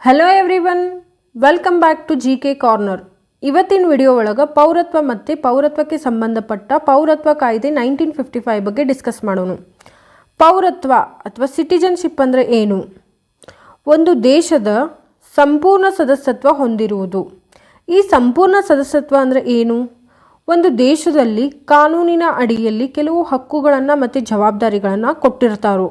Hello everyone, welcome back to GK corner. ಇವತ್ತಿನ video ಒಳಗೆ ಪೌರತ್ವ ಮತ್ತು ಪೌರತ್ವಕ್ಕೆ ಸಂಬಂಧಪಟ್ಟ ಪೌರತ್ವ ಕಾಯ್ದೆ 1955 ಬಗ್ಗೆ ಡಿಸ್ಕಸ್ ಮಾಡೋಣ. ಪೌರತ್ವ ಅಥವಾ ಸಿಟಿಜನ್ಶಿಪ್ ಅಂದರೆ ಏನು? ಒಂದು ದೇಶದ ಸಂಪೂರ್ಣ ಸದಸ್ಯತ್ವ ಹೊಂದಿರುವುದು. ಈ ಸಂಪೂರ್ಣ ಸದಸ್ಯತ್ವ ಅಂದರೆ ಏನು? ಒಂದು ದೇಶದಲ್ಲಿ ಕಾನೂನಿನ ಅಡಿಯಲ್ಲಿ ಕೆಲವು ಹಕ್ಕುಗಳನ್ನು ಮತ್ತು ಜವಾಬ್ದಾರಿಗಳನ್ನು ಕೊಟ್ಟಿರ್ತಾರೋ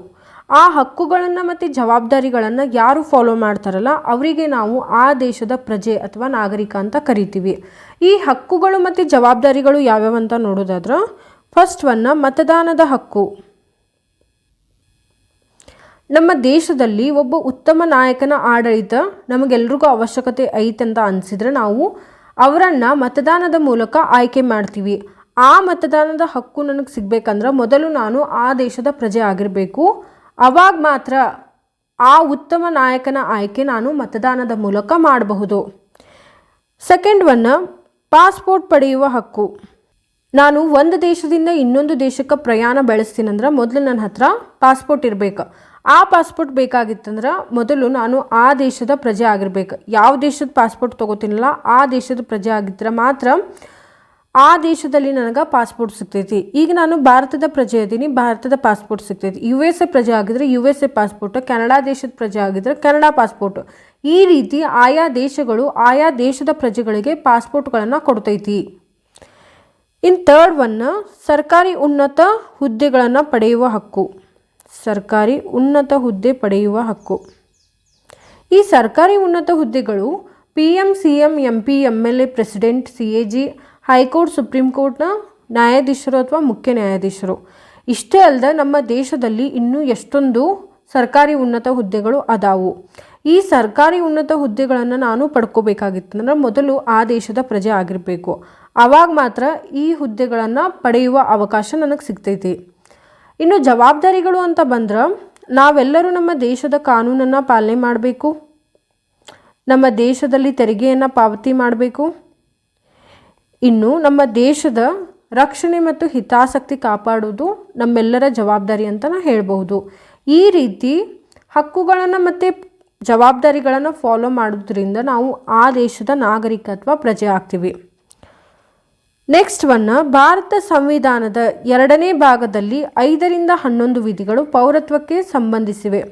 ಆ ಹಕ್ಕುಗಳನ್ನು ಮತ್ತು ಜವಾಬ್ದಾರಿಗಳನ್ನು ಯಾರು ಫಾಲೋ ಮಾಡ್ತಾರಲ್ಲ ಅವರಿಗೆ ನಾವು ಆ ದೇಶದ ಪ್ರಜೆ ಅಥವಾ ನಾಗರಿಕ ಅಂತ ಕರಿತೀವಿ. ಈ ಹಕ್ಕುಗಳು ಮತ್ತು ಜವಾಬ್ದಾರಿಗಳು ಯಾವ್ಯಾವ ಅಂತ ನೋಡೋದಾದ್ರೆ, ಫಸ್ಟ್ ಮತದಾನದ ಹಕ್ಕು. ನಮ್ಮ ದೇಶದಲ್ಲಿ ಒಬ್ಬ ಉತ್ತಮ ನಾಯಕನ ಆಡಳಿತ ನಮಗೆಲ್ರಿಗೂ ಅವಶ್ಯಕತೆ ಐತಂತ ಅನಿಸಿದ್ರೆ ನಾವು ಅವರನ್ನು ಮತದಾನದ ಮೂಲಕ ಆಯ್ಕೆ ಮಾಡ್ತೀವಿ. ಆ ಮತದಾನದ ಹಕ್ಕು ನನಗೆ ಸಿಗಬೇಕಂದ್ರೆ ಮೊದಲು ನಾನು ಆ ದೇಶದ ಪ್ರಜೆ ಆಗಿರಬೇಕು. ಅವಾಗ ಮಾತ್ರ ಆ ಉತ್ತಮ ನಾಯಕನ ಆಯ್ಕೆ ನಾನು ಮತದಾನದ ಮೂಲಕ ಮಾಡಬಹುದು. ಸೆಕೆಂಡ್ ಪಾಸ್ಪೋರ್ಟ್ ಪಡೆಯುವ ಹಕ್ಕು. ನಾನು ಒಂದು ದೇಶದಿಂದ ಇನ್ನೊಂದು ದೇಶಕ್ಕೆ ಪ್ರಯಾಣ ಬೆಳೆಸ್ತೀನಂದ್ರೆ ಮೊದಲು ನನ್ನ ಹತ್ರ ಪಾಸ್ಪೋರ್ಟ್ ಇರಬೇಕು. ಆ ಪಾಸ್ಪೋರ್ಟ್ ಬೇಕಾಗಿತ್ತಂದ್ರೆ ಮೊದಲು ನಾನು ಆ ದೇಶದ ಪ್ರಜೆ ಆಗಿರ್ಬೇಕು. ಯಾವ ದೇಶದ ಪಾಸ್ಪೋರ್ಟ್ ತೊಗೋತೀನಲ್ಲ ಆ ದೇಶದ ಪ್ರಜೆ ಆಗಿದ್ದರೆ ಮಾತ್ರ ಆ ದೇಶದಲ್ಲಿ ನನಗೆ ಪಾಸ್ಪೋರ್ಟ್ ಸಿಗ್ತೈತಿ. ಈಗ ನಾನು ಭಾರತದ ಪ್ರಜೆ ಇದ್ದೀನಿ, ಭಾರತದ ಪಾಸ್ಪೋರ್ಟ್ ಸಿಗ್ತೈತಿ. USA ಪ್ರಜೆ ಆಗಿದ್ರೆ USA ಪಾಸ್ಪೋರ್ಟ್, ಕೆನಡಾ ದೇಶದ ಪ್ರಜೆ ಆಗಿದ್ರೆ ಕೆನಡಾ ಪಾಸ್ಪೋರ್ಟ್. ಈ ರೀತಿ ಆಯಾ ದೇಶಗಳು ಆಯಾ ದೇಶದ ಪ್ರಜೆಗಳಿಗೆ ಪಾಸ್ಪೋರ್ಟ್ಗಳನ್ನು ಕೊಡ್ತೈತಿ. ಇನ್ನು ಥರ್ಡ್ ಸರ್ಕಾರಿ ಉನ್ನತ ಹುದ್ದೆಗಳನ್ನು ಪಡೆಯುವ ಹಕ್ಕು. ಸರ್ಕಾರಿ ಉನ್ನತ ಹುದ್ದೆ ಪಡೆಯುವ ಹಕ್ಕು. ಈ ಸರ್ಕಾರಿ ಉನ್ನತ ಹುದ್ದೆಗಳು PM, CM, MP, MLA, president, CAG, high court, supreme ಕೋರ್ಟ್ನ ನ್ಯಾಯಾಧೀಶರು ಅಥವಾ ಮುಖ್ಯ ನ್ಯಾಯಾಧೀಶರು. ಇಷ್ಟೇ ಅಲ್ಲದೆ ನಮ್ಮ ದೇಶದಲ್ಲಿ ಇನ್ನೂ ಎಷ್ಟೊಂದು ಸರ್ಕಾರಿ ಉನ್ನತ ಹುದ್ದೆಗಳು ಅದಾವು. ಈ ಸರ್ಕಾರಿ ಉನ್ನತ ಹುದ್ದೆಗಳನ್ನು ನಾನು ಪಡ್ಕೋಬೇಕಾಗಿತ್ತಂದ್ರೆ ಮೊದಲು ಆ ದೇಶದ ಪ್ರಜೆ ಆಗಿರಬೇಕು. ಆವಾಗ ಮಾತ್ರ ಈ ಹುದ್ದೆಗಳನ್ನು ಪಡೆಯುವ ಅವಕಾಶ ನನಗೆ ಸಿಗ್ತೈತಿ. ಇನ್ನು ಜವಾಬ್ದಾರಿಗಳು ಅಂತ ಬಂದ್ರೆ ನಾವೆಲ್ಲರೂ ನಮ್ಮ ದೇಶದ ಕಾನೂನನ್ನು ಪಾಲನೆ ಮಾಡಬೇಕು. ನಮ್ಮ ದೇಶದಲ್ಲಿ ತೆರಿಗೆಯನ್ನು ಪಾವತಿ ಮಾಡಬೇಕು. ಇನ್ನು ನಮ್ಮ ದೇಶದ ರಕ್ಷಣೆ ಮತ್ತು ಹಿತಾಸಕ್ತಿ ಕಾಪಾಡುವುದು ನಮ್ಮೆಲ್ಲರ ಜವಾಬ್ದಾರಿ ಅಂತ ನಾನು ಹೇಳ್ಬಹುದು. ಈ ರೀತಿ ಹಕ್ಕುಗಳನ್ನು ಮತ್ತು ಜವಾಬ್ದಾರಿಗಳನ್ನು ಫಾಲೋ ಮಾಡೋದ್ರಿಂದ ನಾವು ಆ ದೇಶದ ನಾಗರಿಕ ಅಥವಾ ಪ್ರಜೆ ಆಗ್ತೀವಿ. ನೆಕ್ಸ್ಟ್ ಭಾರತ ಸಂವಿಧಾನದ 2ನೇ ಭಾಗದಲ್ಲಿ 5ರಿಂದ 11 ವಿಧಿಗಳು ಪೌರತ್ವಕ್ಕೆ ಸಂಬಂಧಿಸಿವೆ.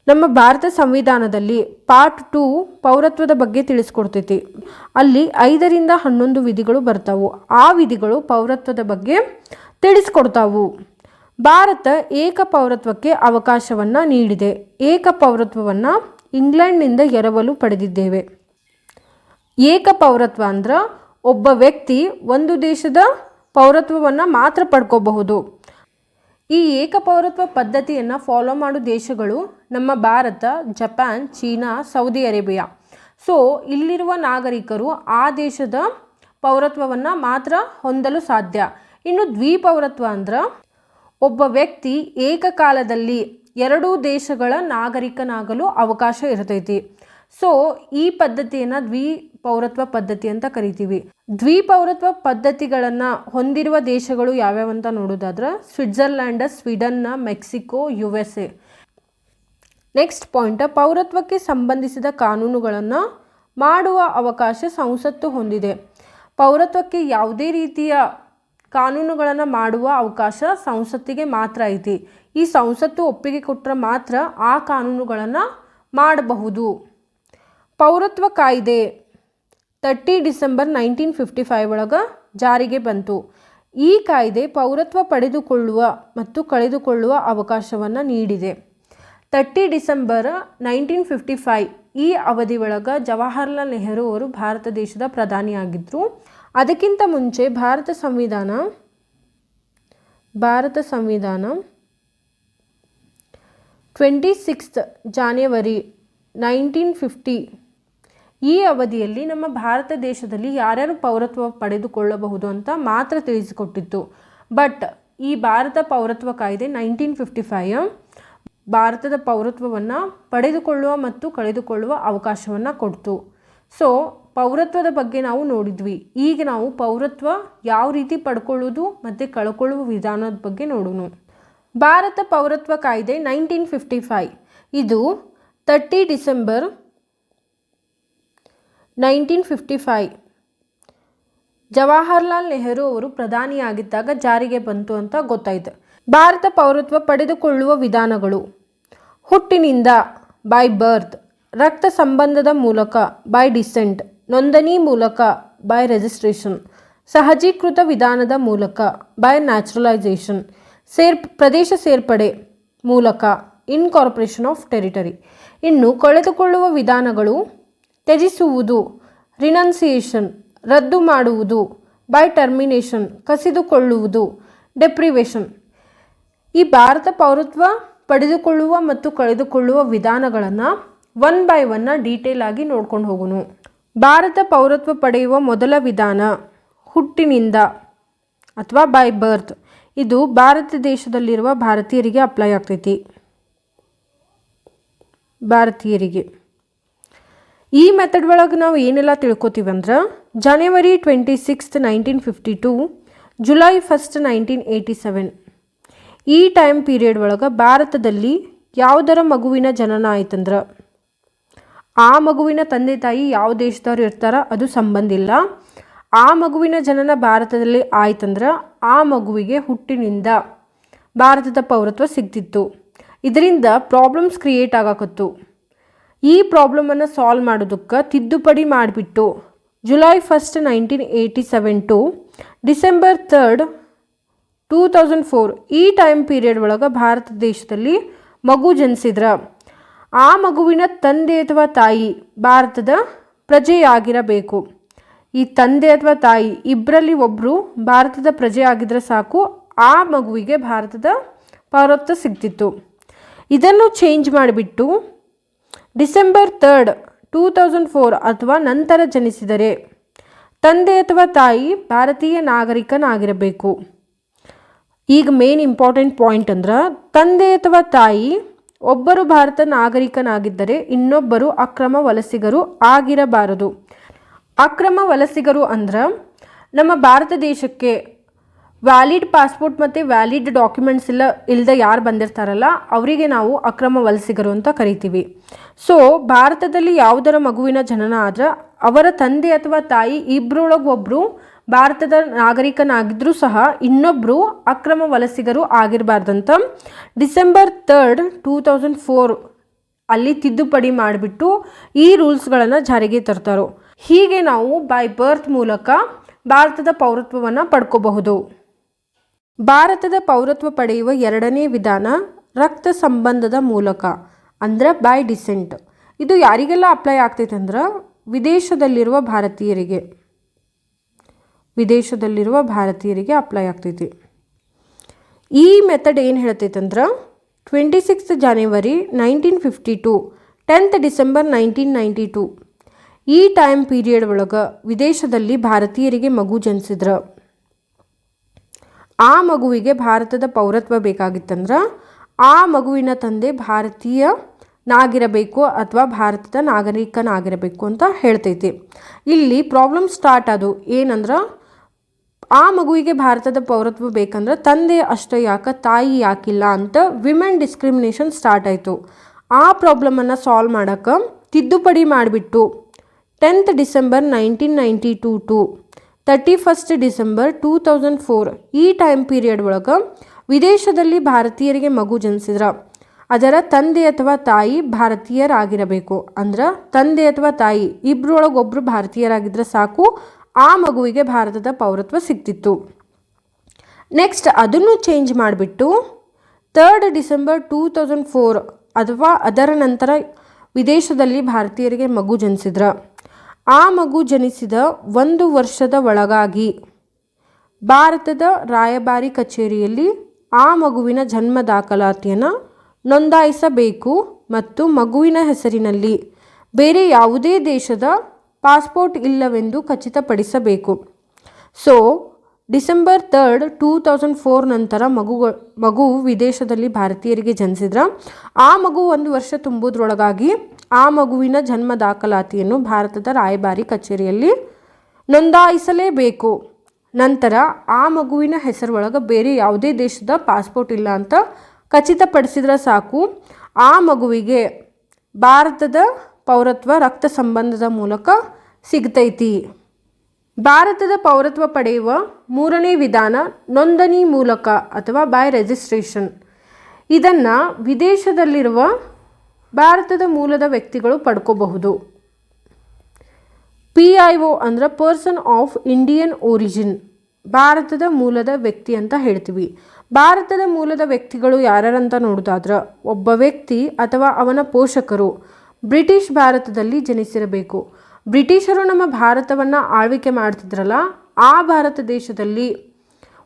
ನಮ್ಮ ಭಾರತ ಸಂವಿಧಾನದಲ್ಲಿ ಪಾರ್ಟ್ 2 ಪೌರತ್ವದ ಬಗ್ಗೆ ತಿಳಿಸ್ಕೊಡ್ತೈತಿ. ಅಲ್ಲಿ 5ರಿಂದ 11 ವಿಧಿಗಳು ಬರ್ತಾವು. ಆ ವಿಧಿಗಳು ಪೌರತ್ವದ ಬಗ್ಗೆ ತಿಳಿಸ್ಕೊಡ್ತಾವು. ಭಾರತ ಏಕ ಪೌರತ್ವಕ್ಕೆ ಅವಕಾಶವನ್ನು ನೀಡಿದೆ. ಏಕ ಪೌರತ್ವವನ್ನು ಇಂಗ್ಲೆಂಡ್ನಿಂದ ಎರವಲು ಪಡೆದಿದ್ದೇವೆ. ಏಕ ಪೌರತ್ವ ಅಂದ್ರೆ ಒಬ್ಬ ವ್ಯಕ್ತಿ ಒಂದು ದೇಶದ ಪೌರತ್ವವನ್ನು ಮಾತ್ರ ಪಡ್ಕೋಬಹುದು. ಈ ಏಕಪೌರತ್ವ ಪದ್ಧತಿಯನ್ನು ಫಾಲೋ ಮಾಡೋ ದೇಶಗಳು ನಮ್ಮ Bharat, Japan, China, Saudi Arabia. So ಇಲ್ಲಿರುವ ನಾಗರಿಕರು ಆ ದೇಶದ ಪೌರತ್ವವನ್ನು ಮಾತ್ರ ಹೊಂದಲು ಸಾಧ್ಯ. ಇನ್ನು ದ್ವಿಪೌರತ್ವ ಅಂದ್ರೆ ಒಬ್ಬ ವ್ಯಕ್ತಿ ಏಕಕಾಲದಲ್ಲಿ 2 ದೇಶಗಳ ನಾಗರಿಕನಾಗಲು ಅವಕಾಶ ಇರ್ತೈತಿ. ಸೊ ಈ ಪದ್ಧತಿಯನ್ನು ದ್ವಿಪೌರತ್ವ ಪದ್ಧತಿ ಅಂತ ಕರಿತೀವಿ. ದ್ವಿಪೌರತ್ವ ಪದ್ಧತಿಗಳನ್ನು ಹೊಂದಿರುವ ದೇಶಗಳು ಯಾವ್ಯಾವ ಅಂತ ನೋಡೋದಾದ್ರೆ Switzerland, Sweden, Mexico, USA. Next point, ಪೌರತ್ವಕ್ಕೆ ಸಂಬಂಧಿಸಿದ ಕಾನೂನುಗಳನ್ನು ಮಾಡುವ ಅವಕಾಶ ಸಂಸತ್ತು ಹೊಂದಿದೆ. ಪೌರತ್ವಕ್ಕೆ ಯಾವುದೇ ರೀತಿಯ ಕಾನೂನುಗಳನ್ನು ಮಾಡುವ ಅವಕಾಶ ಸಂಸತ್ತಿಗೆ ಮಾತ್ರ ಐತಿ. ಈ ಸಂಸತ್ತು ಒಪ್ಪಿಗೆ ಕೊಟ್ಟರೆ ಮಾತ್ರ ಆ ಕಾನೂನುಗಳನ್ನು ಮಾಡಬಹುದು. ಪೌರತ್ವ ಕಾಯ್ದೆ 30 ಡಿಸೆಂಬರ್ 1955 ಒಳಗೆ ಜಾರಿಗೆ ಬಂತು. ಈ ಕಾಯ್ದೆ ಪೌರತ್ವ ಪಡೆದುಕೊಳ್ಳುವ ಮತ್ತು ಕಳೆದುಕೊಳ್ಳುವ ಅವಕಾಶವನ್ನು ನೀಡಿದೆ. 30 ಡಿಸೆಂಬರ್ 1955 ಈ ಅವಧಿ ಒಳಗೆ ಜವಾಹರ್ಲಾಲ್ ನೆಹರು ಅವರು ಭಾರತ ದೇಶದ ಪ್ರಧಾನಿಯಾಗಿದ್ದರು. ಅದಕ್ಕಿಂತ ಮುಂಚೆ ಭಾರತ ಸಂವಿಧಾನ 26 ಜಾನ್ವರಿ 1950 ಈ ಅವಧಿಯಲ್ಲಿ ನಮ್ಮ ಭಾರತ ದೇಶದಲ್ಲಿ ಯಾರ್ಯಾರು ಪೌರತ್ವ ಪಡೆದುಕೊಳ್ಳಬಹುದು ಅಂತ ಮಾತ್ರ ತಿಳಿಸಿಕೊಟ್ಟಿತ್ತು. ಬಟ್ ಈ ಭಾರತ ಪೌರತ್ವ ಕಾಯ್ದೆ 1955 ಭಾರತದ ಪೌರತ್ವವನ್ನು ಪಡೆದುಕೊಳ್ಳುವ ಮತ್ತು ಕಳೆದುಕೊಳ್ಳುವ ಅವಕಾಶವನ್ನು ಕೊಡ್ತು. ಸೊ ಪೌರತ್ವದ ಬಗ್ಗೆ ನಾವು ನೋಡಿದ್ವಿ. ಈಗ ನಾವು ಪೌರತ್ವ ಯಾವ ರೀತಿ ಪಡ್ಕೊಳ್ಳೋದು ಮತ್ತು ಕಳ್ಕೊಳ್ಳುವ ವಿಧಾನದ ಬಗ್ಗೆ ನೋಡೋಣ. ಭಾರತ ಪೌರತ್ವ ಕಾಯ್ದೆ 1955 ಇದು 30 ಡಿಸೆಂಬರ್ 1955 ಜವಾಹರ್ಲಾಲ್ ನೆಹರು ಅವರು ಪ್ರಧಾನಿಯಾಗಿದ್ದಾಗ ಜಾರಿಗೆ ಬಂತು ಅಂತ ಗೊತ್ತಾಯಿತು. ಭಾರತ ಪೌರತ್ವ ಪಡೆದುಕೊಳ್ಳುವ ವಿಧಾನಗಳು: ಹುಟ್ಟಿನಿಂದ ಬೈ ಬರ್ತ್, ರಕ್ತ ಸಂಬಂಧದ ಮೂಲಕ ಬೈ ಡಿಸೆಂಟ್, ನೋಂದಣಿ ಮೂಲಕ ಬೈ ರಿಜಿಸ್ಟ್ರೇಷನ್, ಸಹಜೀಕೃತ ವಿಧಾನದ ಮೂಲಕ ಬೈ ನ್ಯಾಚುರಲೈಸೇಷನ್, ಪ್ರದೇಶ ಸೇರ್ಪಡೆ ಮೂಲಕ ಇನ್ಕಾರ್ಪೊರೇಷನ್ ಆಫ್ ಟೆರಿಟರಿ. ಇನ್ನು ಕಳೆದುಕೊಳ್ಳುವ ವಿಧಾನಗಳು: ತ್ಯಜಿಸುವುದು ರಿನನ್ಸಿಯೇಷನ್, ರದ್ದು ಮಾಡುವುದು ಬೈ ಟರ್ಮಿನೇಷನ್, ಕಸಿದುಕೊಳ್ಳುವುದು ಡೆಪ್ರಿವೇಷನ್. ಈ ಭಾರತ ಪೌರತ್ವ ಪಡೆದುಕೊಳ್ಳುವ ಮತ್ತು ಕಳೆದುಕೊಳ್ಳುವ ವಿಧಾನಗಳನ್ನು ಒನ್ ಬೈ ಒನ್ ಡೀಟೇಲ್ ಆಗಿ ನೋಡ್ಕೊಂಡು ಹೋಗೋಣ. ಭಾರತ ಪೌರತ್ವ ಪಡೆಯುವ ಮೊದಲ ವಿಧಾನ ಹುಟ್ಟಿನಿಂದ ಅಥವಾ ಬೈ ಬರ್ತ್. ಇದು ಭಾರತ ದೇಶದಲ್ಲಿರುವ ಭಾರತೀಯರಿಗೆ ಅಪ್ಲೈ ಆಗ್ತೈತಿ. ಭಾರತೀಯರಿಗೆ ಈ ಮೆಥಡ್ ಒಳಗೆ ನಾವು ಏನೆಲ್ಲ ತಿಳ್ಕೊತೀವಿ ಅಂದ್ರೆ, ಜನವರಿ 26, 1952, ಜುಲೈ 1, 1987 ಈ ಟೈಮ್ ಪೀರಿಯಡ್ ಒಳಗೆ ಭಾರತದಲ್ಲಿ ಯಾವುದರ ಮಗುವಿನ ಜನನ ಆಯ್ತಂದ್ರೆ, ಆ ಮಗುವಿನ ತಂದೆ ತಾಯಿ ಯಾವ ದೇಶದವ್ರು ಇರ್ತಾರ ಅದು ಸಂಬಂಧ ಇಲ್ಲ. ಆ ಮಗುವಿನ ಜನನ ಭಾರತದಲ್ಲಿ ಆಯ್ತಂದ್ರೆ ಆ ಮಗುವಿಗೆ ಹುಟ್ಟಿನಿಂದ ಭಾರತದ ಪೌರತ್ವ ಸಿಗ್ತಿತ್ತು. ಇದರಿಂದ ಪ್ರಾಬ್ಲಮ್ಸ್ ಕ್ರಿಯೇಟ್ ಆಗಾಕತ್ತು. ಈ ಪ್ರಾಬ್ಲಮನ್ನು ಸಾಲ್ವ್ ಮಾಡೋದಕ್ಕೆ ತಿದ್ದುಪಡಿ ಮಾಡಿಬಿಟ್ಟು ಜುಲೈ 1, 1987 ಟು ಡಿಸೆಂಬರ್ 3, 2004 ಈ ಟೈಮ್ ಪೀರಿಯಡ್ ಒಳಗೆ ಭಾರತ ದೇಶದಲ್ಲಿ ಮಗು ಜನಿಸಿದ್ರ ಆ ಮಗುವಿನ ತಂದೆ ಅಥವಾ ತಾಯಿ ಭಾರತದ ಪ್ರಜೆಯಾಗಿರಬೇಕು. ಈ ತಂದೆ ಅಥವಾ ತಾಯಿ ಇಬ್ಬರಲ್ಲಿ ಒಬ್ಬರು ಭಾರತದ ಪ್ರಜೆ ಆಗಿದ್ರೆ ಸಾಕು, ಆ ಮಗುವಿಗೆ ಭಾರತದ ಪೌರತ್ವ ಸಿಗ್ತಿತ್ತು. ಇದನ್ನು ಚೇಂಜ್ ಮಾಡಿಬಿಟ್ಟು ಡಿಸೆಂಬರ್ 3, 2004 ಅಥವಾ ನಂತರ ಜನಿಸಿದರೆ ತಂದೆ ಅಥವಾ ತಾಯಿ ಭಾರತೀಯ ನಾಗರಿಕನಾಗಿರಬೇಕು. ಈಗ ಮೇನ್ ಇಂಪಾರ್ಟೆಂಟ್ ಪಾಯಿಂಟ್ ಅಂದ್ರೆ, ತಂದೆ ಅಥವಾ ತಾಯಿ ಒಬ್ಬರು ಭಾರತ ನಾಗರಿಕನಾಗಿದ್ದರೆ ಇನ್ನೊಬ್ಬರು ಅಕ್ರಮ ವಲಸಿಗರು ಆಗಿರಬಾರದು. ಅಕ್ರಮ ವಲಸಿಗರು ಅಂದ್ರೆ ನಮ್ಮ ಭಾರತ ದೇಶಕ್ಕೆ ವ್ಯಾಲಿಡ್ ಪಾಸ್ಪೋರ್ಟ್ ಮತ್ತು ವ್ಯಾಲಿಡ್ ಡಾಕ್ಯುಮೆಂಟ್ಸ್ ಇಲ್ಲದೆ ಯಾರು ಬಂದಿರ್ತಾರಲ್ಲ ಅವರಿಗೆ ನಾವು ಅಕ್ರಮ ವಲಸಿಗರು ಅಂತ ಕರಿತೀವಿ. ಸೊ ಭಾರತದಲ್ಲಿ ಯಾವುದರ ಮಗುವಿನ ಜನನ ಆದ್ರೆ ಅವರ ತಂದೆ ಅಥವಾ ತಾಯಿ ಇಬ್ಬರೊಳಗೊಬ್ಬರು ಭಾರತದ ನಾಗರಿಕನಾಗಿದ್ದರೂ ಸಹ ಇನ್ನೊಬ್ಬರು ಅಕ್ರಮ ವಲಸಿಗರು ಆಗಿರಬಾರ್ದಂತ ಡಿಸೆಂಬರ್ 3, 2004 ಅಲ್ಲಿ ತಿದ್ದುಪಡಿ ಮಾಡಿಬಿಟ್ಟು ಈ ರೂಲ್ಸ್ಗಳನ್ನು ಜಾರಿಗೆ ತರ್ತಾರೋ. ಹೀಗೆ ನಾವು ಬೈ ಬರ್ತ್ ಮೂಲಕ ಭಾರತದ ಪೌರತ್ವವನ್ನು ಪಡ್ಕೋಬಹುದು. ಭಾರತದ ಪೌರತ್ವ ಪಡೆಯುವ ಎರಡನೇ ವಿಧಾನ ರಕ್ತ ಸಂಬಂಧದ ಮೂಲಕ ಅಂದ್ರೆ ಬೈ ಡಿಸೆಂಟ್. ಇದು ಯಾರಿಗೆಲ್ಲ ಅಪ್ಲೈ ಆಗ್ತೈತೆ ಅಂದ್ರೆ, ವಿದೇಶದಲ್ಲಿರುವ ಭಾರತೀಯರಿಗೆ ಅಪ್ಲೈ ಆಗ್ತೈತಿ. ಈ ಮೆಥಡ್ ಏನು ಹೇಳ್ತೈತೆ ಅಂದ್ರೆ, 26 ಜನವರಿ 1952, 10th ಡಿಸೆಂಬರ್ 1992 ಈ ಟೈಮ್ ಪೀರಿಯಡ್ ಒಳಗೆ ವಿದೇಶದಲ್ಲಿ ಭಾರತೀಯರಿಗೆ ಮಗು ಜನಿಸಿದ್ರೆ ಆ ಮಗುವಿಗೆ ಭಾರತದ ಪೌರತ್ವ ಬೇಕಾಗಿತ್ತಂದ್ರೆ ಆ ಮಗುವಿನ ತಂದೆ ಭಾರತೀಯನಾಗಿರಬೇಕು ಅಥವಾ ಭಾರತದ ನಾಗರಿಕನಾಗಿರಬೇಕು ಅಂತ ಹೇಳ್ತೈತಿ. ಇಲ್ಲಿ ಪ್ರಾಬ್ಲಮ್ ಸ್ಟಾರ್ಟ್ ಅದು ಏನಂದ್ರೆ, ಆ ಮಗುವಿಗೆ ಭಾರತದ ಪೌರತ್ವ ಬೇಕಂದ್ರೆ ತಂದೆ ಅಷ್ಟೇ ಯಾಕೆ ತಾಯಿ ಯಾಕಿಲ್ಲ ಅಂತ ವಿಮೆನ್ ಡಿಸ್ಕ್ರಿಮಿನೇಷನ್ ಸ್ಟಾರ್ಟ್ ಆಯಿತು. ಆ ಪ್ರಾಬ್ಲಮನ್ನು ಸಾಲ್ವ್ ಮಾಡೋಕ್ಕೆ ತಿದ್ದುಪಡಿ ಮಾಡಿಬಿಟ್ಟು 10th December 1992 to 31st December 2004 ಈ ಟೈಮ್ ಪೀರಿಯಡ್ ಒಳಗೆ ವಿದೇಶದಲ್ಲಿ ಭಾರತೀಯರಿಗೆ ಮಗು ಜನಿಸಿದ್ರೆ ಅದರ ತಂದೆ ಅಥವಾ ತಾಯಿ ಭಾರತೀಯರಾಗಿರಬೇಕು. ಅಂದ್ರೆ ತಂದೆ ಅಥವಾ ತಾಯಿ ಇಬ್ಬರೊಳಗೊಬ್ಬರು ಭಾರತೀಯರಾಗಿದ್ದರೆ ಸಾಕು, ಆ ಮಗುವಿಗೆ ಭಾರತದ ಪೌರತ್ವ ಸಿಗ್ತಿತ್ತು. ನೆಕ್ಸ್ಟ್ ಅದನ್ನು ಚೇಂಜ್ ಮಾಡಿಬಿಟ್ಟು 3rd ಡಿಸೆಂಬರ್ 2004 ಅಥವಾ ಅದರ ನಂತರ ವಿದೇಶದಲ್ಲಿ ಭಾರತೀಯರಿಗೆ ಮಗು ಜನಿಸಿದ್ರೆ ಆ ಮಗು ಜನಿಸಿದ 1 ವರ್ಷದ ಒಳಗಾಗಿ ಭಾರತದ ರಾಯಭಾರಿ ಕಚೇರಿಯಲ್ಲಿ ಆ ಮಗುವಿನ ಜನ್ಮ ದಾಖಲಾತಿಯನ್ನು ನೋಂದಾಯಿಸಬೇಕು ಮತ್ತು ಮಗುವಿನ ಹೆಸರಿನಲ್ಲಿ ಬೇರೆ ಯಾವುದೇ ದೇಶದ ಪಾಸ್ಪೋರ್ಟ್ ಇಲ್ಲವೆಂದು ಖಚಿತಪಡಿಸಬೇಕು. ಸೊ ಡಿಸೆಂಬರ್ 3, 2004 ನಂತರ ಮಗು ವಿದೇಶದಲ್ಲಿ ಭಾರತೀಯರಿಗೆ ಜನಿಸಿದ್ರೆ ಆ ಮಗು 1 ವರ್ಷ ತುಂಬುವುದರೊಳಗಾಗಿ ಆ ಮಗುವಿನ ಜನ್ಮ ದಾಖಲಾತಿಯನ್ನು ಭಾರತದ ರಾಯಭಾರಿ ಕಚೇರಿಯಲ್ಲಿ ನೋಂದಾಯಿಸಲೇಬೇಕು. ನಂತರ ಆ ಮಗುವಿನ ಹೆಸರೊಳಗೆ ಬೇರೆ ಯಾವುದೇ ದೇಶದ ಪಾಸ್ಪೋರ್ಟ್ ಇಲ್ಲ ಅಂತ ಖಚಿತಪಡಿಸಿದ್ರೆ ಸಾಕು, ಆ ಮಗುವಿಗೆ ಭಾರತದ ಪೌರತ್ವ ರಕ್ತ ಸಂಬಂಧದ ಮೂಲಕ ಸಿಗ್ತೈತಿ. ಭಾರತದ ಪೌರತ್ವ ಪಡೆಯುವ ಮೂರನೇ ವಿಧಾನ ನೋಂದಣಿ ಮೂಲಕ ಅಥವಾ ಬೈ ರಿಜಿಸ್ಟ್ರೇಷನ್. ಇದನ್ನು ವಿದೇಶದಲ್ಲಿರುವ ಭಾರತದ ಮೂಲದ ವ್ಯಕ್ತಿಗಳು ಪಡ್ಕೋಬಹುದು. PIO ಅಂದರೆ ಪರ್ಸನ್ ಆಫ್ ಇಂಡಿಯನ್ ಒರಿಜಿನ್, ಭಾರತದ ಮೂಲದ ವ್ಯಕ್ತಿ ಅಂತ ಹೇಳ್ತೀವಿ. ಭಾರತದ ಮೂಲದ ವ್ಯಕ್ತಿಗಳು ಯಾರ್ಯಾರಂತ ನೋಡೋದಾದ್ರೆ, ಒಬ್ಬ ವ್ಯಕ್ತಿ ಅಥವಾ ಅವನ ಪೋಷಕರು ಬ್ರಿಟಿಷ್ ಭಾರತದಲ್ಲಿ ಜನಿಸಿರಬೇಕು. ಬ್ರಿಟಿಷರು ನಮ್ಮ ಭಾರತವನ್ನು ಆಳ್ವಿಕೆ ಮಾಡ್ತಿದ್ರಲ್ಲ, ಆ ಭಾರತ ದೇಶದಲ್ಲಿ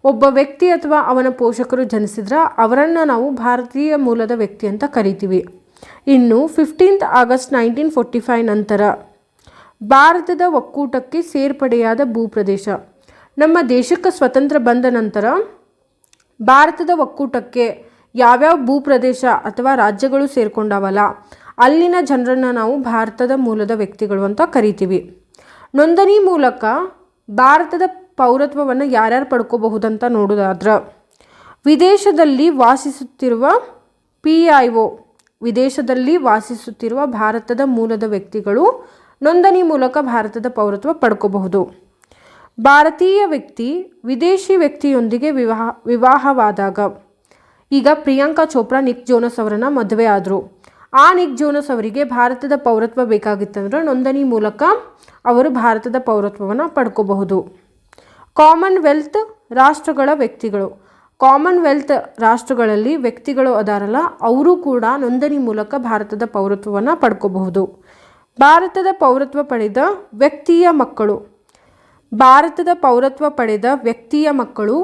ಒಬ್ಬ ವ್ಯಕ್ತಿ ಅಥವಾ ಅವನ ಪೋಷಕರು ಜನಿಸಿದ್ರೆ ಅವರನ್ನು ನಾವು ಭಾರತೀಯ ಮೂಲದ ವ್ಯಕ್ತಿ ಅಂತ ಕರಿತೀವಿ. ಇನ್ನು 15 ಆಗಸ್ಟ್ 1945 ನಂತರ ಭಾರತದ ಒಕ್ಕೂಟಕ್ಕೆ ಸೇರ್ಪಡೆಯಾದ ಭೂಪ್ರದೇಶ. ನಮ್ಮ ದೇಶಕ್ಕೆ ಸ್ವತಂತ್ರ ಬಂದ ನಂತರ ಭಾರತದ ಒಕ್ಕೂಟಕ್ಕೆ ಯಾವ್ಯಾವ ಭೂಪ್ರದೇಶ ಅಥವಾ ರಾಜ್ಯಗಳು ಸೇರ್ಕೊಂಡವಲ್ಲ, ಅಲ್ಲಿನ ಜನರನ್ನು ನಾವು ಭಾರತದ ಮೂಲದ ವ್ಯಕ್ತಿಗಳು ಅಂತ ಕರಿತೀವಿ. ನೋಂದಣಿ ಮೂಲಕ ಭಾರತದ ಪೌರತ್ವವನ್ನು ಯಾರ್ಯಾರು ಪಡ್ಕೋಬಹುದಂತ ನೋಡೋದಾದ್ರೆ, ವಿದೇಶದಲ್ಲಿ ವಾಸಿಸುತ್ತಿರುವ PIO, ವಿದೇಶದಲ್ಲಿ ವಾಸಿಸುತ್ತಿರುವ ಭಾರತದ ಮೂಲದ ವ್ಯಕ್ತಿಗಳು ನೋಂದಣಿ ಮೂಲಕ ಭಾರತದ ಪೌರತ್ವ ಪಡ್ಕೋಬಹುದು. ಭಾರತೀಯ ವ್ಯಕ್ತಿ ವಿದೇಶಿ ವ್ಯಕ್ತಿಯೊಂದಿಗೆ ವಿವಾಹವಾದಾಗ, ಈಗ ಪ್ರಿಯಾಂಕಾ ಚೋಪ್ರಾ ನಿಕ್ ಜೋನಸ್ ಅವರನ್ನು ಮದುವೆ ಆದರು. ಆ ನಿಕ್ ಜೋನಸ್ ಅವರಿಗೆ ಭಾರತದ ಪೌರತ್ವ ಬೇಕಾಗಿತ್ತಂದ್ರೆ ನೋಂದಣಿ ಮೂಲಕ ಅವರು ಭಾರತದ ಪೌರತ್ವವನ್ನು ಪಡ್ಕೋಬಹುದು. ಕಾಮನ್ವೆಲ್ತ್ ರಾಷ್ಟ್ರಗಳ ವ್ಯಕ್ತಿಗಳು, ಕಾಮನ್ವೆಲ್ತ್ ರಾಷ್ಟ್ರಗಳಲ್ಲಿ ವ್ಯಕ್ತಿಗಳು ಅದಾರಲ್ಲ, ಅವರು ಕೂಡ ನೋಂದಣಿ ಮೂಲಕ ಭಾರತದ ಪೌರತ್ವವನ್ನು ಪಡ್ಕೋಬಹುದು. ಭಾರತದ ಪೌರತ್ವ ಪಡೆದ ವ್ಯಕ್ತಿಯ ಮಕ್ಕಳು, ಭಾರತದ ಪೌರತ್ವ ಪಡೆದ ವ್ಯಕ್ತಿಯ ಮಕ್ಕಳು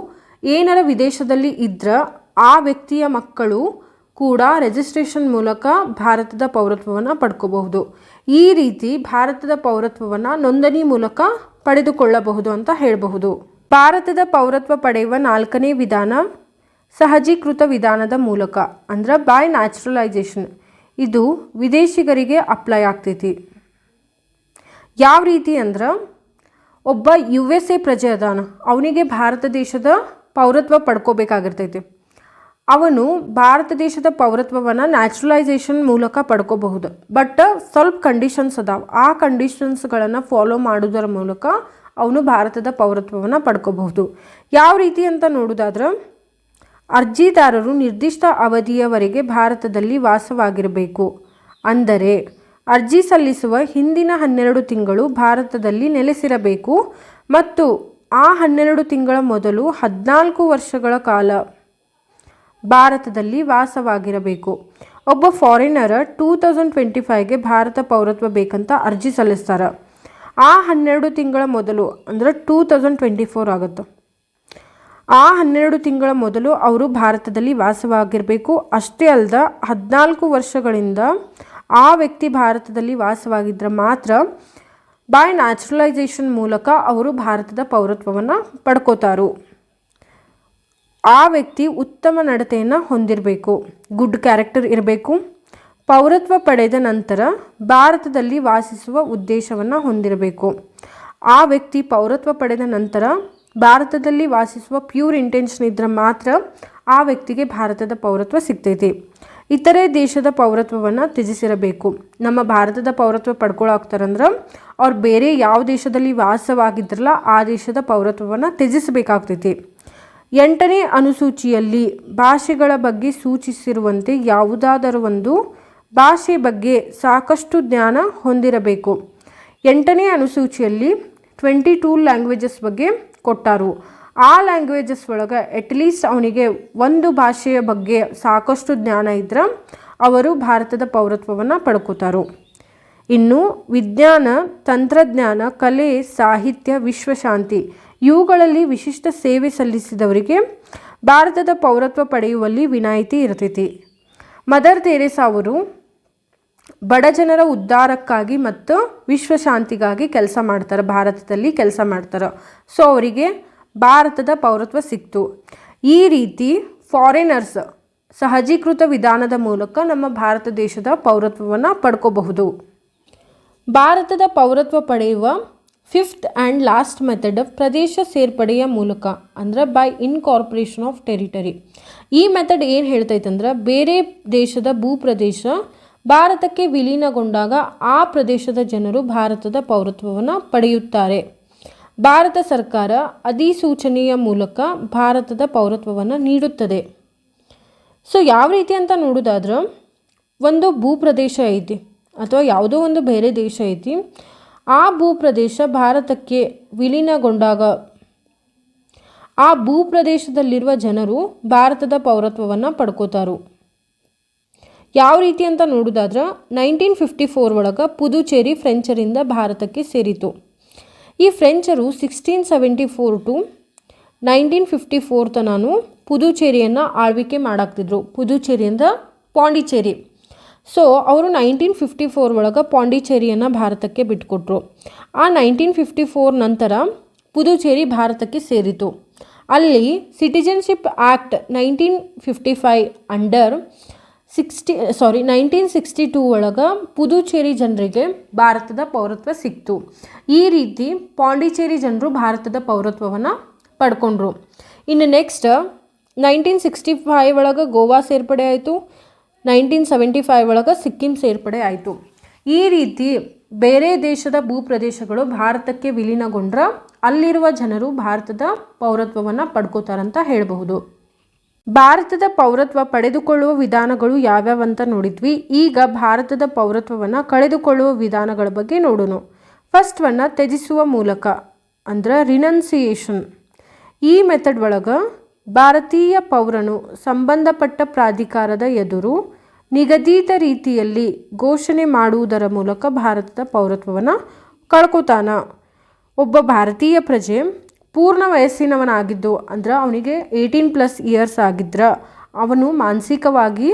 ಏನಾರ ವಿದೇಶದಲ್ಲಿ ಇದ್ರೆ ಆ ವ್ಯಕ್ತಿಯ ಮಕ್ಕಳು ಕೂಡ ರಿಜಿಸ್ಟ್ರೇಷನ್ ಮೂಲಕ ಭಾರತದ ಪೌರತ್ವವನ್ನು ಪಡ್ಕೋಬಹುದು. ಈ ರೀತಿ ಭಾರತದ ಪೌರತ್ವವನ್ನು ನೋಂದಣಿ ಮೂಲಕ ಪಡೆದುಕೊಳ್ಳಬಹುದು ಅಂತ ಹೇಳಬಹುದು. ಭಾರತದ ಪೌರತ್ವ ಪಡೆಯುವ 4ನೇ ವಿಧಾನ ಸಹಜೀಕೃತ ವಿಧಾನದ ಮೂಲಕ, ಅಂದ್ರೆ ಬೈ ನ್ಯಾಚುರಲೈಸೇಷನ್. ಇದು ವಿದೇಶಿಗರಿಗೆ ಅಪ್ಲೈ ಆಗ್ತೈತಿ. ಯಾವ ರೀತಿ ಅಂದ್ರೆ, ಒಬ್ಬ USA ಪ್ರಜೆ ಅದಾನ, ಅವನಿಗೆ ಭಾರತ ದೇಶದ ಪೌರತ್ವ ಪಡ್ಕೋಬೇಕಾಗಿರ್ತೈತಿ. ಅವನು ಭಾರತ ದೇಶದ ಪೌರತ್ವವನ್ನು ನ್ಯಾಚುರಲೈಸೇಷನ್ ಮೂಲಕ ಪಡ್ಕೋಬಹುದು. ಬಟ್ ಸ್ವಲ್ಪ ಕಂಡೀಷನ್ಸ್ ಅದಾವೆ. ಆ ಕಂಡೀಷನ್ಸ್ಗಳನ್ನು ಫಾಲೋ ಮಾಡೋದರ ಮೂಲಕ ಅವನು ಭಾರತದ ಪೌರತ್ವವನ್ನು ಪಡ್ಕೋಬಹುದು. ಯಾವ ರೀತಿ ಅಂತ ನೋಡೋದಾದ್ರೆ, ಅರ್ಜಿದಾರರು ನಿರ್ದಿಷ್ಟ ಅವಧಿಯವರೆಗೆ ಭಾರತದಲ್ಲಿ ವಾಸವಾಗಿರಬೇಕು. ಅಂದರೆ ಅರ್ಜಿ ಸಲ್ಲಿಸುವ ಹಿಂದಿನ 12 ತಿಂಗಳು ಭಾರತದಲ್ಲಿ ನೆಲೆಸಿರಬೇಕು ಮತ್ತು ಆ 12 ತಿಂಗಳ ಮೊದಲು 14 ವರ್ಷಗಳ ಕಾಲ ಭಾರತದಲ್ಲಿ ವಾಸವಾಗಿರಬೇಕು. ಒಬ್ಬ ಫಾರಿನರ್ 2025ಗೆ ಭಾರತ ಪೌರತ್ವ ಬೇಕಂತ ಅರ್ಜಿ ಸಲ್ಲಿಸ್ತಾರೆ. ಆ 12 ತಿಂಗಳ ಮೊದಲು ಅಂದರೆ 2024 ಆಗುತ್ತೆ. ಆ 12 ತಿಂಗಳ ಮೊದಲು ಅವರು ಭಾರತದಲ್ಲಿ ವಾಸವಾಗಿರಬೇಕು. ಅಷ್ಟೇ ಅಲ್ಲದೆ 14 ವರ್ಷಗಳಿಂದ ಆ ವ್ಯಕ್ತಿ ಭಾರತದಲ್ಲಿ ವಾಸವಾಗಿದ್ದರೆ ಮಾತ್ರ ಬೈ ನ್ಯಾಚುರಲೈಸೇಷನ್ ಮೂಲಕ ಅವರು ಭಾರತದ ಪೌರತ್ವವನ್ನು ಪಡ್ಕೋತಾರು. ಆ ವ್ಯಕ್ತಿ ಉತ್ತಮ ನಡತೆಯನ್ನು ಹೊಂದಿರಬೇಕು, ಗುಡ್ ಕ್ಯಾರೆಕ್ಟರ್ ಇರಬೇಕು. ಪೌರತ್ವ ಪಡೆದ ನಂತರ ಭಾರತದಲ್ಲಿ ವಾಸಿಸುವ ಉದ್ದೇಶವನ್ನು ಹೊಂದಿರಬೇಕು. ಆ ವ್ಯಕ್ತಿ ಪೌರತ್ವ ಪಡೆದ ನಂತರ ಭಾರತದಲ್ಲಿ ವಾಸಿಸುವ ಪ್ಯೂರ್ ಇಂಟೆನ್ಷನ್ ಇದ್ದರೆ ಮಾತ್ರ ಆ ವ್ಯಕ್ತಿಗೆ ಭಾರತದ ಪೌರತ್ವ ಸಿಗ್ತೈತಿ. ಇತರೆ ದೇಶದ ಪೌರತ್ವವನ್ನು ತ್ಯಜಿಸಿರಬೇಕು. ನಮ್ಮ ಭಾರತದ ಪೌರತ್ವ ಪಡ್ಕೊಳ್ಳೋಗ್ತಾರಂದ್ರೆ ಅವ್ರು ಬೇರೆ ಯಾವ ದೇಶದಲ್ಲಿ ವಾಸವಾಗಿದ್ರಲ್ಲ ಆ ದೇಶದ ಪೌರತ್ವವನ್ನು ತ್ಯಜಿಸಬೇಕಾಗ್ತೈತಿ. 8ನೇ ಅನುಸೂಚಿಯಲ್ಲಿ ಭಾಷೆಗಳ ಬಗ್ಗೆ ಸೂಚಿಸಿರುವಂತೆ ಯಾವುದಾದರೂ ಒಂದು ಭಾಷೆ ಬಗ್ಗೆ ಸಾಕಷ್ಟು ಜ್ಞಾನ ಹೊಂದಿರಬೇಕು. 8ನೇ ಅನುಸೂಚಿಯಲ್ಲಿ 22 ಲ್ಯಾಂಗ್ವೇಜಸ್ ಬಗ್ಗೆ ಕೊಟ್ಟಾರು. ಆ ಲ್ಯಾಂಗ್ವೇಜಸ್ ಒಳಗೆ ಅಟ್ಲೀಸ್ಟ್ ಅವನಿಗೆ ಒಂದು ಭಾಷೆಯ ಬಗ್ಗೆ ಸಾಕಷ್ಟು ಜ್ಞಾನ ಇದ್ರೆ ಅವರು ಭಾರತದ ಪೌರತ್ವವನ್ನು ಪಡ್ಕೋತಾರು. ಇನ್ನು ವಿಜ್ಞಾನ, ತಂತ್ರಜ್ಞಾನ, ಕಲೆ, ಸಾಹಿತ್ಯ, ವಿಶ್ವಶಾಂತಿ ಇವುಗಳಲ್ಲಿ ವಿಶಿಷ್ಟ ಸೇವೆ ಸಲ್ಲಿಸಿದವರಿಗೆ ಭಾರತದ ಪೌರತ್ವ ಪಡೆಯುವಲ್ಲಿ ವಿನಾಯಿತಿ ಇರ್ತೈತಿ. ಮದರ್ ತೆರೇಸಾ ಅವರು ಬಡಜನರ ಉದ್ಧಾರಕ್ಕಾಗಿ ಮತ್ತು ವಿಶ್ವಶಾಂತಿಗಾಗಿ ಕೆಲಸ ಮಾಡ್ತಾರೆ, ಭಾರತದಲ್ಲಿ ಕೆಲಸ ಮಾಡ್ತಾರೆ. ಸೊ ಅವರಿಗೆ ಭಾರತದ ಪೌರತ್ವ ಸಿಕ್ತು. ಈ ರೀತಿ ಫಾರಿನರ್ಸ್ ಸಹಜೀಕೃತ ವಿಧಾನದ ಮೂಲಕ ನಮ್ಮ ಭಾರತ ದೇಶದ ಪೌರತ್ವವನ್ನು ಪಡ್ಕೋಬಹುದು. ಭಾರತದ ಪೌರತ್ವ ಪಡೆಯುವ 5th ಆ್ಯಂಡ್ ಲಾಸ್ಟ್ ಮೆಥಡ್ ಪ್ರದೇಶ ಸೇರ್ಪಡೆಯ ಮೂಲಕ, ಅಂದರೆ ಬೈ ಇನ್ಕಾರ್ಪೊರೇಷನ್ ಆಫ್ ಟೆರಿಟರಿ. ಈ ಮೆಥಡ್ ಏನು ಹೇಳ್ತೈತಂದ್ರೆ, ಬೇರೆ ದೇಶದ ಭೂಪ್ರದೇಶ ಭಾರತಕ್ಕೆ ವಿಲೀನಗೊಂಡಾಗ ಆ ಪ್ರದೇಶದ ಜನರು ಭಾರತದ ಪೌರತ್ವವನ್ನು ಪಡೆಯುತ್ತಾರೆ. ಭಾರತ ಸರ್ಕಾರ ಅಧಿಸೂಚನೆಯ ಮೂಲಕ ಭಾರತದ ಪೌರತ್ವವನ್ನು ನೀಡುತ್ತದೆ. ಸೊ ಯಾವ ರೀತಿ ಅಂತ ನೋಡೋದಾದ್ರೆ, ಒಂದು ಭೂಪ್ರದೇಶ ಐತಿ ಅಥವಾ ಯಾವುದೋ ಒಂದು ಬೇರೆ ದೇಶ ಐತಿ, ಆ ಭೂಪ್ರದೇಶ ಭಾರತಕ್ಕೆ ವಿಲೀನಗೊಂಡಾಗ ಆ ಭೂಪ್ರದೇಶದಲ್ಲಿರುವ ಜನರು ಭಾರತದ ಪೌರತ್ವವನ್ನು ಪಡ್ಕೋತಾರು. ಯಾವ ರೀತಿ ಅಂತ ನೋಡೋದಾದ್ರೆ, 1954 ಒಳಗೆ ಪುದುಚೇರಿ ಫ್ರೆಂಚರಿಂದ ಭಾರತಕ್ಕೆ ಸೇರಿತು. ಈ ಫ್ರೆಂಚರು 1674 ಟು 1954 ತನಕ ಪುದುಚೇರಿಯನ್ನು ಆಳ್ವಿಕೆ ಮಾಡಾಕ್ತಿದ್ರು. ಪುದುಚೇರಿಯಿಂದ ಪಾಂಡಿಚೇರಿ. ಸೊ ಅವರು 1954 ಒಳಗೆ ಪಾಂಡಿಚೇರಿಯನ್ನು ಭಾರತಕ್ಕೆ ಬಿಟ್ಕೊಟ್ರು. ಆ 1954 ನಂತರ ಪುದುಚೇರಿ ಭಾರತಕ್ಕೆ ಸೇರಿತು. ಅಲ್ಲಿ ಸಿಟಿಜನ್ಶಿಪ್ ಆ್ಯಕ್ಟ್ 1955 ಅಂಡರ್ 1962 ಒಳಗೆ ಪುದುಚೇರಿ ಜನರಿಗೆ ಭಾರತದ ಪೌರತ್ವ ಸಿಕ್ತು. ಈ ರೀತಿ ಪಾಂಡಿಚೇರಿ ಜನರು ಭಾರತದ ಪೌರತ್ವವನ್ನು ಪಡ್ಕೊಂಡ್ರು. ಇನ್ನು ನೆಕ್ಸ್ಟ್ 1965 ಒಳಗೆ ಗೋವಾ ಸೇರ್ಪಡೆ ಆಯಿತು. 1975 ಒಳಗೆ ಸಿಕ್ಕಿಂ ಸೇರ್ಪಡೆ ಆಯಿತು. ಈ ರೀತಿ ಬೇರೆ ದೇಶದ ಭೂಪ್ರದೇಶಗಳು ಭಾರತಕ್ಕೆ ವಿಲೀನಗೊಂಡ್ರೆ ಅಲ್ಲಿರುವ ಜನರು ಭಾರತದ ಪೌರತ್ವವನ್ನು ಪಡ್ಕೋತಾರಂತ ಹೇಳಬಹುದು. ಭಾರತದ ಪೌರತ್ವ ಪಡೆದುಕೊಳ್ಳುವ ವಿಧಾನಗಳು ಯಾವ್ಯಾವಂತ ನೋಡಿದ್ವಿ. ಈಗ ಭಾರತದ ಪೌರತ್ವವನ್ನು ಕಳೆದುಕೊಳ್ಳುವ ವಿಧಾನಗಳ ಬಗ್ಗೆ ನೋಡೋಣ. ಫಸ್ಟ್ ಒನ್ನ ತ್ಯಜಿಸುವ ಮೂಲಕ ಅಂದ್ರೆ ರಿನನ್ಸಿಯೇಷನ್. ಈ ಮೆಥಡ್ ಒಳಗೆ ಭಾರತೀಯ ಪೌರನು ಸಂಬಂಧಪಟ್ಟ ಪ್ರಾಧಿಕಾರದ ಎದುರು ನಿಗದಿತ ರೀತಿಯಲ್ಲಿ ಘೋಷಣೆ ಮಾಡುವುದರ ಮೂಲಕ ಭಾರತದ ಪೌರತ್ವವನ್ನು ಕಳ್ಕೊತಾನ. ಒಬ್ಬ ಭಾರತೀಯ ಪ್ರಜೆ ಪೂರ್ಣ ವಯಸ್ಸಿನವನಾಗಿದ್ದು ಅಂದ್ರೆ ಅವನಿಗೆ 18+ ಇಯರ್ಸ್ ಆಗಿದ್ರೆ, ಅವನು ಮಾನಸಿಕವಾಗಿ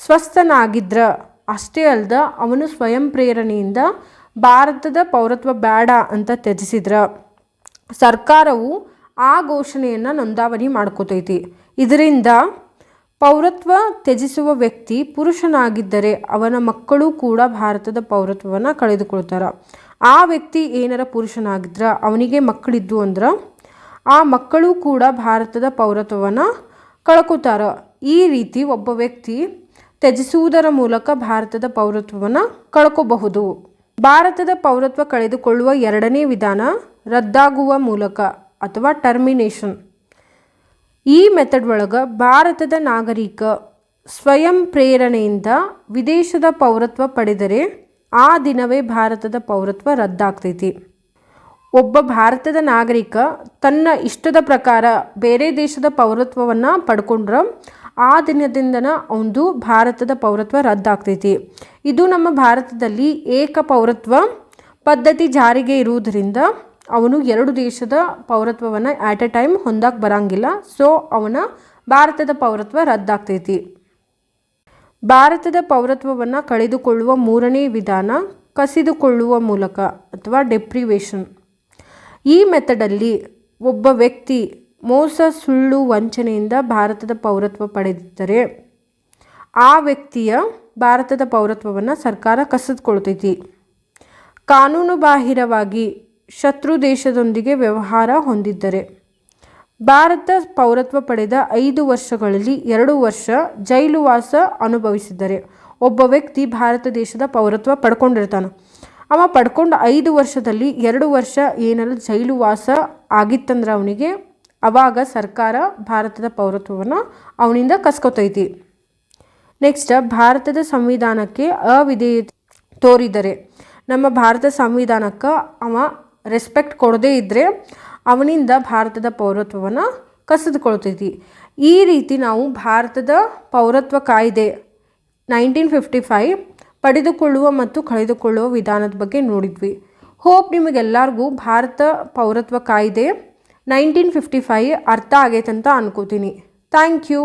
ಸ್ವಸ್ಥನಾಗಿದ್ರೆ, ಅಷ್ಟೇ ಅಲ್ದ ಅವನು ಸ್ವಯಂ ಪ್ರೇರಣೆಯಿಂದ ಭಾರತದ ಪೌರತ್ವ ಬೇಡ ಅಂತ ತ್ಯಜಿಸಿದ್ರೆ ಸರ್ಕಾರವು ಆ ಘೋಷಣೆಯನ್ನು ನೋಂದಾವಣಿ ಮಾಡ್ಕೋತೈತಿ. ಇದರಿಂದ ಪೌರತ್ವ ತ್ಯಜಿಸುವ ವ್ಯಕ್ತಿ ಪುರುಷನಾಗಿದ್ದರೆ ಅವನ ಮಕ್ಕಳು ಕೂಡ ಭಾರತದ ಪೌರತ್ವವನ್ನು ಕಳೆದುಕೊಳ್ತಾರೆ. ಆ ವ್ಯಕ್ತಿ ಏನಾರ ಪುರುಷನಾಗಿದ್ರೆ ಅವನಿಗೆ ಮಕ್ಕಳಿದ್ದು ಅಂದ್ರೆ ಆ ಮಕ್ಕಳು ಕೂಡ ಭಾರತದ ಪೌರತ್ವವನ್ನು ಕಳ್ಕೊತಾರ. ಈ ರೀತಿ ಒಬ್ಬ ವ್ಯಕ್ತಿ ತ್ಯಜಿಸುವುದರ ಮೂಲಕ ಭಾರತದ ಪೌರತ್ವವನ್ನು ಕಳ್ಕೋಬಹುದು. ಭಾರತದ ಪೌರತ್ವ ಕಳೆದುಕೊಳ್ಳುವ ಎರಡನೇ ವಿಧಾನ ರದ್ದಾಗುವ ಮೂಲಕ ಅಥವಾ ಟರ್ಮಿನೇಷನ್. ಈ ಮೆಥಡ್ ಒಳಗೆ ಭಾರತದ ನಾಗರಿಕ ಸ್ವಯಂ ಪ್ರೇರಣೆಯಿಂದ ವಿದೇಶದ ಪೌರತ್ವ ಪಡೆದರೆ ಆ ದಿನವೇ ಭಾರತದ ಪೌರತ್ವ ರದ್ದಾಗ್ತೈತಿ. ಒಬ್ಬ ಭಾರತದ ನಾಗರಿಕ ತನ್ನ ಇಷ್ಟದ ಪ್ರಕಾರ ಬೇರೆ ದೇಶದ ಪೌರತ್ವವನ್ನು ಪಡ್ಕೊಂಡ್ರೆ ಆ ದಿನದಿಂದನ ಅವನದು ಭಾರತದ ಪೌರತ್ವ ರದ್ದಾಗ್ತೈತಿ. ಇದು ನಮ್ಮ ಭಾರತದಲ್ಲಿ ಏಕ ಪೌರತ್ವ ಪದ್ಧತಿ ಜಾರಿಗೆ ಇರುವುದರಿಂದ ಅವನು ಎರಡು ದೇಶದ ಪೌರತ್ವವನ್ನು ಆಟ್ ಎ ಟೈಮ್ ಹೊಂದಕ್ಕೆ ಬರಂಗಿಲ್ಲ. ಸೊ ಅವನ ಭಾರತದ ಪೌರತ್ವ ರದ್ದಾಗ್ತೈತಿ. ಭಾರತದ ಪೌರತ್ವವನ್ನು ಕಳೆದುಕೊಳ್ಳುವ ಮೂರನೇ ವಿಧಾನ ಕಸಿದುಕೊಳ್ಳುವ ಮೂಲಕ ಅಥವಾ ಡೆಪ್ರಿವೇಷನ್. ಈ ಮೆಥಡಲ್ಲಿ ಒಬ್ಬ ವ್ಯಕ್ತಿ ಮೋಸ, ಸುಳ್ಳು, ವಂಚನೆಯಿಂದ ಭಾರತದ ಪೌರತ್ವ ಪಡೆದಿದ್ದರೆ ಆ ವ್ಯಕ್ತಿಯ ಭಾರತದ ಪೌರತ್ವವನ್ನು ಸರ್ಕಾರ ಕಸಿದುಕೊಳ್ತೈತಿ. ಕಾನೂನು ಬಾಹಿರವಾಗಿ ಶತ್ರು ದೇಶದೊಂದಿಗೆ ವ್ಯವಹಾರ ಹೊಂದಿದ್ದರೆ ಭಾರತ ಪೌರತ್ವ ಪಡೆದ 5 ವರ್ಷಗಳಲ್ಲಿ 2 ವರ್ಷ ಜೈಲುವಾಸ ಅನುಭವಿಸಿದರೆ ಒಬ್ಬ ವ್ಯಕ್ತಿ ಭಾರತ ದೇಶದ ಪೌರತ್ವ ಪಡ್ಕೊಂಡಿರ್ತಾನೆ. ಅವ ಪಡ್ಕೊಂಡು 5 ವರ್ಷದಲ್ಲಿ 2 ವರ್ಷ ಏನಾದ್ರು ಜೈಲುವಾಸ ಆಗಿತ್ತಂದ್ರೆ ಅವನಿಗೆ ಅವಾಗ ಸರ್ಕಾರ ಭಾರತದ ಪೌರತ್ವವನ್ನು ಅವನಿಂದ ಕಸ್ಕೊತೈತಿ. ನೆಕ್ಸ್ಟ್, ಭಾರತದ ಸಂವಿಧಾನಕ್ಕೆ ಅವಿಧೇಯತೆ ತೋರಿದರೆ, ನಮ್ಮ ಭಾರತ ಸಂವಿಧಾನಕ್ಕೆ ಅವ ರೆಸ್ಪೆಕ್ಟ್ ಕೊಡದೇ ಇದ್ದರೆ ಅವನಿಂದ ಭಾರತದ ಪೌರತ್ವವನ್ನು ಕಸಿದುಕೊಳ್ತೈತಿ. ಈ ರೀತಿ ನಾವು ಭಾರತದ ಪೌರತ್ವ ಕಾಯ್ದೆ 1955 ಪಡೆದುಕೊಳ್ಳುವ ಮತ್ತು ಕಳೆದುಕೊಳ್ಳುವ ವಿಧಾನದ ಬಗ್ಗೆ ನೋಡಿದ್ವಿ. ಹೋಪ್ ನಿಮಗೆಲ್ಲರಿಗೂ ಭಾರತ ಪೌರತ್ವ ಕಾಯ್ದೆ 1955 ಅರ್ಥ ಆಗೈತಂತ ಅನ್ಕೋತೀನಿ. Thank you.